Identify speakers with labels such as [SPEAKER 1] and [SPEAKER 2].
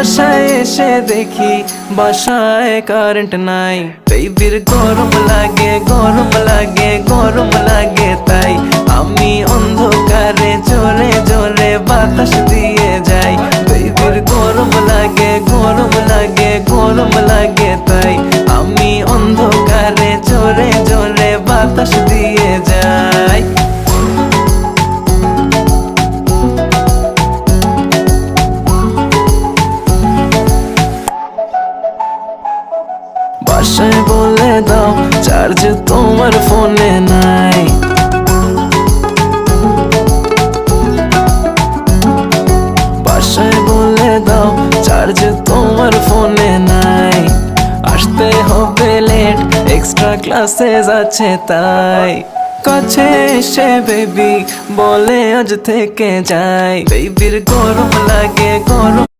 [SPEAKER 1] বাসায় এসে দেখি বাসায় কারেন্ট নাই। বেবির গরম লাগে গরম লাগে গরম লাগে, তাই আমি অন্ধকারে জোরে জোরে বাতাস দিয়ে যাই। বেবির গরম লাগে গরম লাগে গরম লাগে, তাই আমি অন্ধকারে জোরে জোরে বাতাস দিয়ে যাই। বাসায় বলে দাও চার্জ তোমার ফোনে নাই। বাসায় বলে দাও চার্জ তোমার ফোনে নাই। আসতে হবে লেট, এক্সট্রা ক্লাসেস আছে তাই। কাছে এসে বেবি বলে আজ থেকে যাই। বেবির গরম লাগে গরম